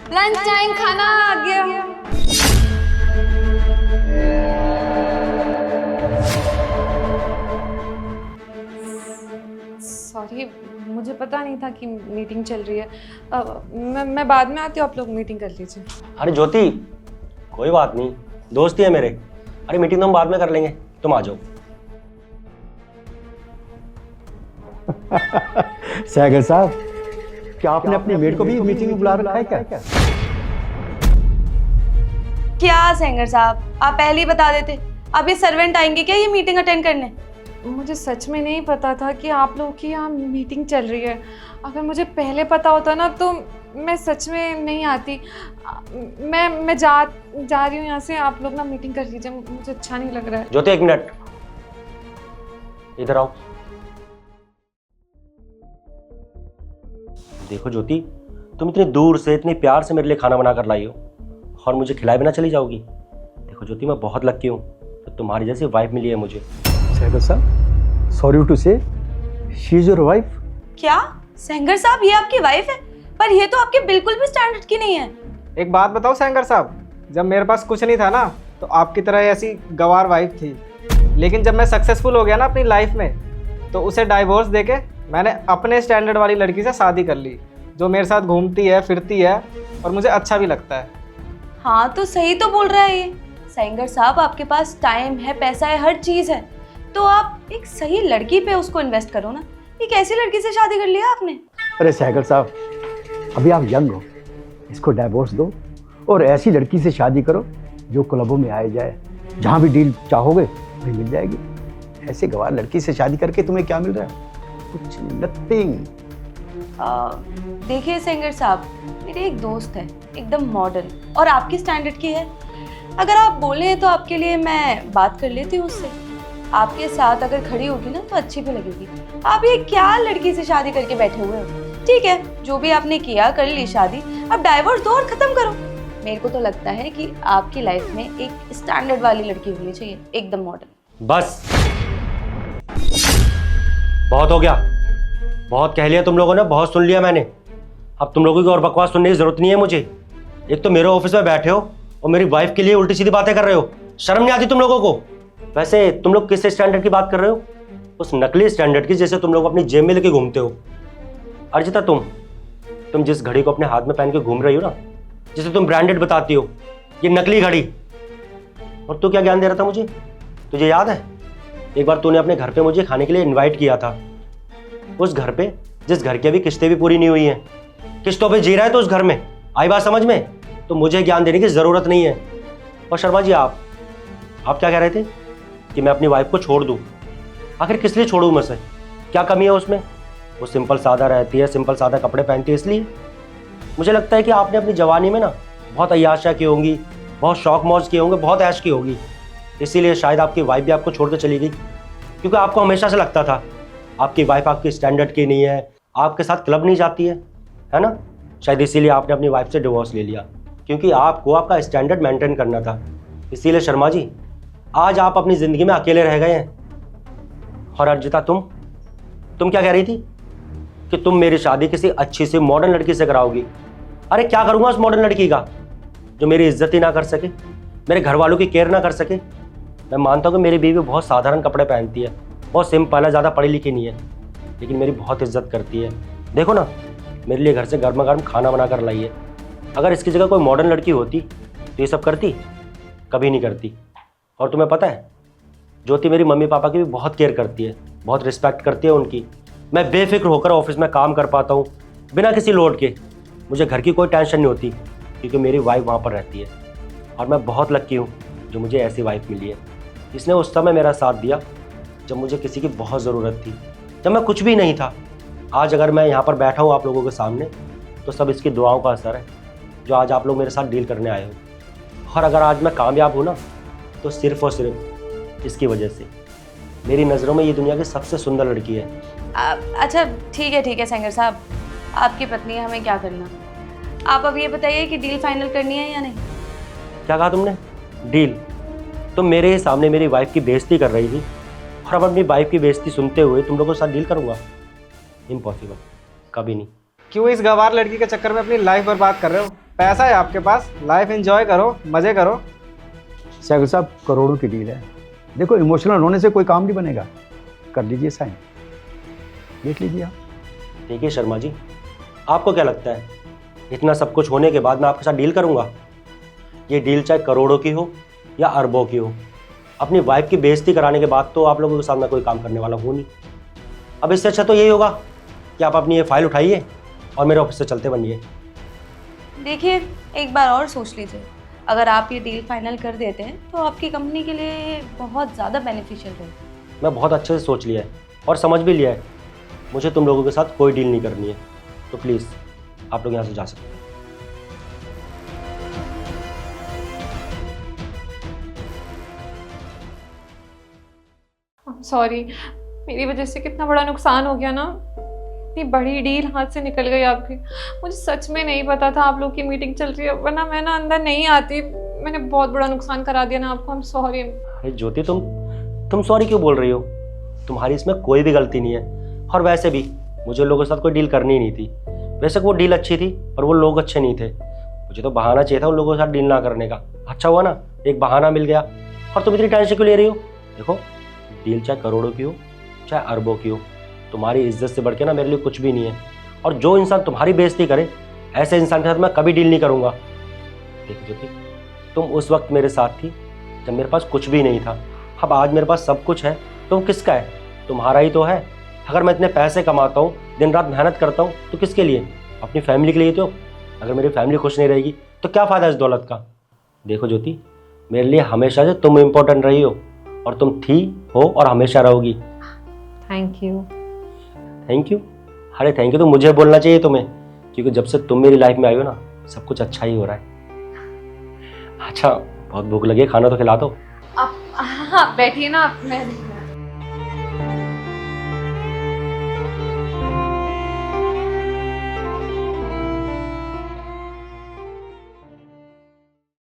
Lunch time, खाना आ गया। Sorry, मुझे पता नहीं था कि मीटिंग चल रही है। मैं बाद में आती हूँ, आप लोग मीटिंग कर लीजिए। अरे ज्योति, कोई बात नहीं, दोस्त ही है मेरे। अरे मीटिंग तो हम बाद में कर लेंगे, तुम आ जाओ। सैगर साहब, क्या आपने अपनी मेड को भी मीटिंग में बुला रखा है क्या? क्या सेंगर साहब, आप पहले ही बता देते। अब ये सर्वेंट आएंगे क्या ये मीटिंग अटेंड करने? मुझे सच में नहीं पता था कि आप लोगों की यहाँ मीटिंग चल रही है। अगर मुझे पहले पता होता ना तो मैं सच में नहीं आती। मैं जा रही हूँ यहाँ से। आप लोग ना मीटिंग कर लीजिए, मुझे अच्छा नहीं लग रहा है। ज्योति एक मिनट, इधर आओ। देखो ज्योति, तुम इतनी दूर से इतनी प्यार से मेरे लिए खाना बना कर लाई हो और मुझे खिलाए बिना चली जाओगी। देखो ज्योति, मैं बहुत लकी हूँ तो तुम्हारी जैसी वाइफ मिली है मुझे। सैगर साहब, सॉरी टू से, शी इज योर वाइफ। क्या सेंगर साहब, ये आपकी वाइफ है? पर ये तो आपके बिल्कुल भी स्टैंडर्ड की नहीं है। एक बात बताओ सेंगर साहब, जब मेरे पास कुछ नहीं था ना तो आपकी तरह ऐसी गवार वाइफ थी, लेकिन जब मैं सक्सेसफुल हो गया ना अपनी लाइफ में तो उसे डाइवोर्स देके मैंने अपने स्टैंडर्ड वाली लड़की से शादी कर ली, जो मेरे साथ घूमती है फिरती है और मुझे अच्छा भी लगता है। हाँ तो सही तो बोल रहा है ये सेंगर साहब, आपके पास टाइम है, पैसा है, हर चीज़ है, तो आप एक सही लड़की पे उसको इन्वेस्ट करो ना। एक ऐसी लड़की से शादी कर लिया आपने? अरे सैगर साहब, अभी आप यंग हो, इसको डाइवोर्स दो और ऐसी लड़की से शादी करो जो क्लबों में आए जाए, जहाँ भी डील चाहोगे वही मिल जाएगी। ऐसे गवार लड़की से शादी करके तुम्हें क्या मिल रहा है? कुछ नथिंग। देखिए सेंगर साहब, मेरी एक दोस्त है एकदम मॉडर्न और आपकी स्टैंडर्ड की है। अगर आप बोले तो आपके लिए मैं बात कर लेती हूँ उससे। आपके साथ अगर खड़ी होगी ना तो अच्छी भी लगेगी। आप ये क्या लड़की से शादी करके बैठे हुए हो? ठीक है, जो भी आपने किया कर ली शादी, अब डाइवोर्स दो और खत्म करो। मेरे को तो लगता है कि आपकी लाइफ में एक स्टैंडर्ड वाली लड़की होनी चाहिए, एकदम मॉडर्न। बस बहुत हो गया, बहुत कह लिया तुम लोगों ने, बहुत सुन लिया मैंने। अब तुम लोगों की और बकवास सुनने की जरूरत नहीं है मुझे। एक तो मेरे ऑफिस में बैठे हो और मेरी वाइफ के लिए उल्टी सीधी बातें कर रहे हो। शर्म नहीं आती तुम लोगों को? वैसे तुम लोग किस स्टैंडर्ड की बात कर रहे हो? उस नकली स्टैंडर्ड की जैसे तुम लोग अपनी जेब में लेके घूमते हो। अर्जिता, तुम जिस घड़ी को अपने हाथ में पहन के घूम रही हो ना, जिसे तुम ब्रांडेड बताती हो, ये नकली घड़ी। और तू क्या ज्ञान दे रहा था मुझे? तुझे याद है एक बार तूने अपने घर पे मुझे खाने के लिए इनवाइट किया था, उस घर पे जिस घर की अभी किस्तें भी पूरी नहीं हुई हैं, किस्तों पे जी रहा है तो उस घर में। आई बात समझ में? तो मुझे ज्ञान देने की जरूरत नहीं है। और शर्मा जी, आप क्या कह रहे थे कि मैं अपनी वाइफ को छोड़ दूं? आखिर किस लिए छोड़ूं मैं से? क्या कमी है उसमें? वो सिंपल सादा रहती है, सिंपल सादा कपड़े पहनती है, इसलिए। मुझे लगता है कि आपने अपनी जवानी में ना बहुत अय्याशा की होंगी, बहुत शौक मौज किए होंगे, बहुत ऐश की होगी, इसीलिए शायद आपकी वाइफ भी आपको छोड़ कर चली गई। क्योंकि आपको हमेशा से लगता था आपकी वाइफ आपकी स्टैंडर्ड की नहीं है, आपके साथ क्लब नहीं जाती है ना? शायद इसीलिए आपने अपनी वाइफ से डिवोर्स ले लिया, क्योंकि आपको आपका स्टैंडर्ड मेंटेन करना था। इसीलिए शर्मा जी, आज आप अपनी ज़िंदगी में अकेले रह गए हैं। और अर्जिता, तुम क्या कह रही थी कि तुम मेरी शादी किसी अच्छी सी मॉडर्न लड़की से कराओगी? अरे क्या करूँगा उस मॉडर्न लड़की का जो मेरी इज्जत ही ना कर सके, मेरे घर वालों की केयर ना कर सके? मैं मानता हूँ कि मेरी बीवी बहुत साधारण कपड़े पहनती है, बहुत सिंपल है, ज़्यादा पढ़ी लिखी नहीं है, लेकिन मेरी बहुत इज्जत करती है। देखो ना, मेरे लिए घर से गर्मा गर्म खाना बना कर लाई है। अगर इसकी जगह कोई मॉडर्न लड़की होती तो ये सब करती? कभी नहीं करती। और तुम्हें पता है, ज्योति मेरी मम्मी पापा की भी बहुत केयर करती है, बहुत रिस्पेक्ट करती है उनकी। मैं बेफिक्र होकर ऑफिस में काम कर पाता हूँ बिना किसी लोड के। मुझे घर की कोई टेंशन नहीं होती क्योंकि मेरी वाइफ वहाँ पर रहती है। और मैं बहुत लकी हूँ जो मुझे ऐसी वाइफ मिली है। इसने उस समय मेरा साथ दिया जब मुझे किसी की बहुत ज़रूरत थी, जब मैं कुछ भी नहीं था। आज अगर मैं यहाँ पर बैठा हूँ आप लोगों के सामने तो सब इसकी दुआओं का असर है, जो आज आप लोग मेरे साथ डील करने आए हो। और अगर आज मैं कामयाब हूँ ना तो सिर्फ और सिर्फ इसकी वजह से। मेरी नज़रों में ये दुनिया की सबसे सुंदर लड़की है। अच्छा ठीक है सेंगर साहब, आपकी पत्नी है, हमें क्या करना। आप अब ये बताइए कि डील फाइनल करनी है या नहीं? क्या कहा तुमने? डील? तुम मेरे ही सामने मेरी वाइफ की बेइज्जती कर रही थी और अब अपनी वाइफ की बेइज्जती सुनते हुए तुम लोगों के साथ डील करूँगा? इम्पॉसिबल, कभी नहीं। क्यों इस गवार लड़की के चक्कर में अपनी लाइफ बर्बाद कर रहे हो? पैसा है आपके पास, लाइफ एंजॉय करो, मज़े करो। सहगल साहब, करोड़ों की डील है। देखो, इमोशनल होने से कोई काम नहीं बनेगा। कर लीजिए साइन, देख लीजिए आप। देखिए शर्मा जी, आपको क्या लगता है इतना सब कुछ होने के बाद मैं आपके साथ डील करूंगा? ये डील चाहे करोड़ों की हो या अरबों की हो, अपनी वाइफ की बेइज्जती कराने के बाद तो आप लोगों के साथ मैं कोई काम करने वाला हूँ नहीं। अब इससे अच्छा तो यही होगा कि आप अपनी ये फाइल उठाइए और मेरे ऑफिस से चलते बनिए। देखिए, एक बार और सोच लीजिए। अगर आप ये डील फाइनल कर देते हैं तो आपकी कंपनी के लिए बहुत ज़्यादा बेनिफिशियल रहेगा। मैं बहुत अच्छे से सोच लिया है और समझ भी लिया है, मुझे तुम लोगों के साथ कोई डील नहीं करनी है। तो प्लीज़ आप लोग यहाँ से जा सकते हैं। सॉरी, मेरी वजह से कितना बड़ा नुकसान हो गया ना। इतनी बड़ी डील हाथ से निकल गई आपकी। मुझे सच में नहीं पता था आप लोग की मीटिंग चल रही है, वरना मैं ना अंदर नहीं आती। मैंने बहुत बड़ा नुकसान करा दिया ना आपको। I am sorry. अरे ज्योति, तुम सॉरी क्यों बोल रही हो? तुम्हारी इसमें कोई भी गलती नहीं है। और वैसे भी मुझे लोगों के साथ कोई डील करनी ही नहीं थी। वैसे वो डील अच्छी थी और वो लोग अच्छे नहीं थे। मुझे तो बहाना चाहिए था उन लोगों के साथ डील ना करने का। अच्छा हुआ ना, एक बहाना मिल गया। और तुम इतनी टेंशन क्यों ले रही हो? देखो, डील चाहे करोड़ों की हो चाहे अरबों की हो, तुम्हारी इज्जत से बढ़ के ना मेरे लिए कुछ भी नहीं है। और जो इंसान तुम्हारी बेइज्जती करे, ऐसे इंसान के साथ मैं कभी डील नहीं करूँगा। देखो ज्योति, तुम उस वक्त मेरे साथ थी जब मेरे पास कुछ भी नहीं था। अब आज मेरे पास सब कुछ है, तुम किसका है? तुम्हारा ही तो है। अगर मैं इतने पैसे कमाता हूँ, दिन रात मेहनत करता हूँ, तो किसके लिए? अपनी फैमिली के लिए। तो अगर मेरी फैमिली खुश नहीं रहेगी तो क्या फ़ायदा इस दौलत का? देखो ज्योति, मेरे लिए हमेशा से तुम इम्पोर्टेंट रही हो और तुम थी, हो और हमेशा रहोगी। Thank you. Thank you? अरे थैंक यू तो मुझे बोलना चाहिए तुम्हें, क्योंकि जब से तुम मेरी लाइफ में आई हो ना, सब कुछ अच्छा ही हो रहा है। अच्छा, बहुत भूख लगी है, खाना तो खिला दो। आप हाँ, बैठिए ना आप। मैं